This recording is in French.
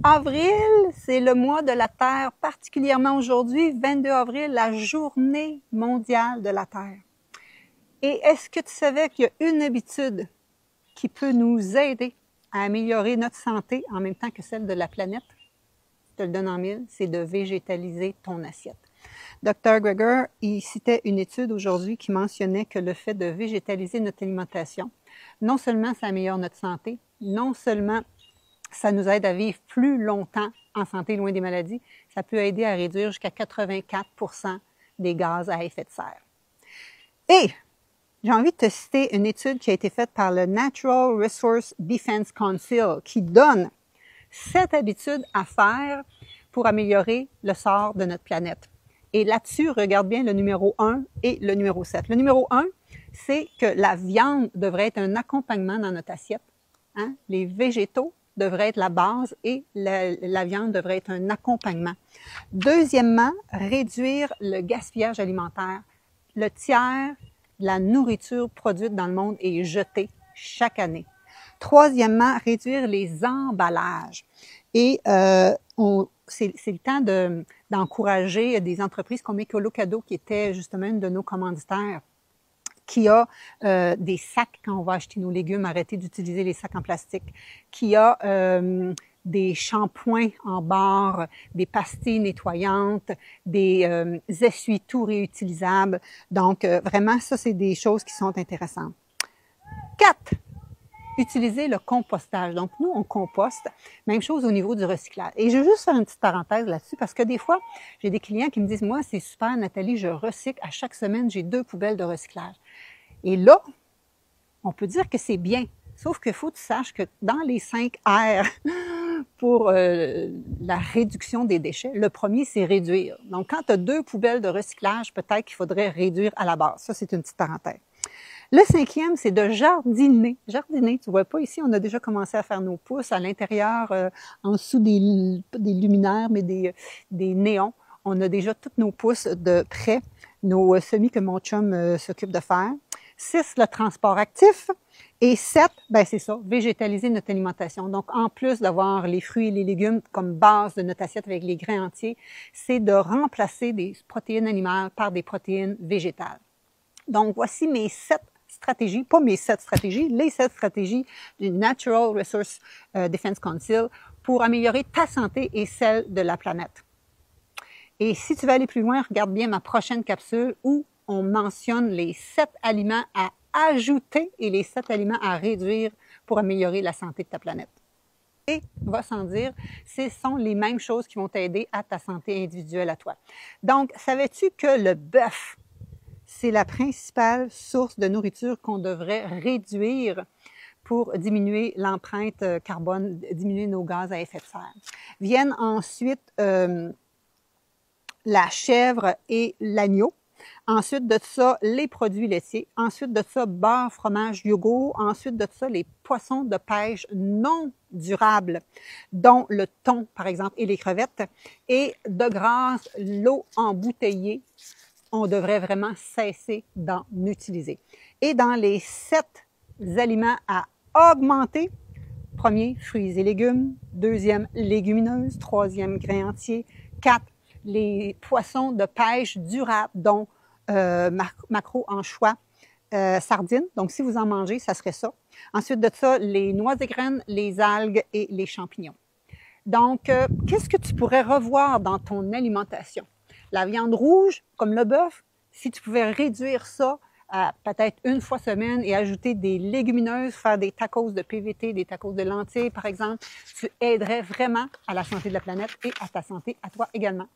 Avril, c'est le mois de la Terre, particulièrement aujourd'hui, 22 avril, la journée mondiale de la Terre. Et est-ce que tu savais qu'il y a une habitude qui peut nous aider à améliorer notre santé en même temps que celle de la planète? Je te le donne en mille, c'est de végétaliser ton assiette. Dr. Greger, il citait une étude aujourd'hui qui mentionnait que le fait de végétaliser notre alimentation, non seulement ça améliore notre santé, non seulement ça nous aide à vivre plus longtemps en santé, loin des maladies. Ça peut aider à réduire jusqu'à 84% des gaz à effet de serre. Et j'ai envie de te citer une étude qui a été faite par le Natural Resource Defense Council qui donne 7 habitudes à faire pour améliorer le sort de notre planète. Et là-dessus, regarde bien le numéro 1 et le numéro 7. Le numéro 1, c'est que la viande devrait être un accompagnement dans notre assiette. Hein? Les végétaux devrait être la base et la viande devrait être un accompagnement. Deuxièmement, réduire le gaspillage alimentaire. Le tiers de la nourriture produite dans le monde est jetée chaque année. Troisièmement, réduire les emballages. Et c'est le temps d'encourager des entreprises comme Écolo-Cadeau, qui était justement une de nos commanditaires, qui a des sacs quand on va acheter nos légumes, arrêter d'utiliser les sacs en plastique, qui a des shampoings en barre, des pastilles nettoyantes, des essuie-tout réutilisables. Donc, vraiment, ça, c'est des choses qui sont intéressantes. 4. Utiliser le compostage. Donc, nous, on composte. Même chose au niveau du recyclage. Et je veux juste faire une petite parenthèse là-dessus parce que des fois, j'ai des clients qui me disent « Moi, c'est super, Nathalie, je recycle. À chaque semaine, j'ai 2 poubelles de recyclage. » Et là, on peut dire que c'est bien. Sauf qu'il faut que tu saches que dans les 5 R pour la réduction des déchets, le premier, c'est réduire. Donc, quand tu as 2 poubelles de recyclage, peut-être qu'il faudrait réduire à la base. Ça, c'est une petite parenthèse. Le 5e, c'est de jardiner. Jardiner, tu vois pas ici, on a déjà commencé à faire nos pousses à l'intérieur, en dessous des luminaires, mais des néons. On a déjà toutes nos pousses de près, nos semis que mon chum s'occupe de faire. 6, le transport actif. Et 7, ben c'est ça, végétaliser notre alimentation. Donc, en plus d'avoir les fruits et les légumes comme base de notre assiette avec les grains entiers, c'est de remplacer des protéines animales par des protéines végétales. Donc, voici mes 7 stratégies, pas mes 7 stratégies, les 7 stratégies du Natural Resource Defense Council pour améliorer ta santé et celle de la planète. Et si tu veux aller plus loin, regarde bien ma prochaine capsule où on mentionne les 7 aliments à ajouter et les 7 aliments à réduire pour améliorer la santé de ta planète. Et, va sans dire, ce sont les mêmes choses qui vont t'aider à ta santé individuelle à toi. Donc, savais-tu que le bœuf, c'est la principale source de nourriture qu'on devrait réduire pour diminuer l'empreinte carbone, diminuer nos gaz à effet de serre. Viennent ensuite la chèvre et l'agneau. Ensuite de ça, les produits laitiers. Ensuite de ça, beurre, fromage, yogourt. Ensuite de ça, les poissons de pêche non durables, dont le thon, par exemple, et les crevettes. Et de grâce, l'eau embouteillée. On devrait vraiment cesser d'en utiliser. Et dans les 7 aliments à augmenter, premier, fruits et légumes. Deuxième, légumineuses. Troisième, grains entiers. 4, les poissons de pêche durables, dont maquereaux, anchois, sardines. Donc, si vous en mangez, ça serait ça. Ensuite de ça, les noix et graines, les algues et les champignons. Donc, qu'est-ce que tu pourrais revoir dans ton alimentation? La viande rouge, comme le bœuf, si tu pouvais réduire ça à peut-être une fois semaine et ajouter des légumineuses, faire des tacos de PVT, des tacos de lentilles, par exemple, tu aiderais vraiment à la santé de la planète et à ta santé à toi également.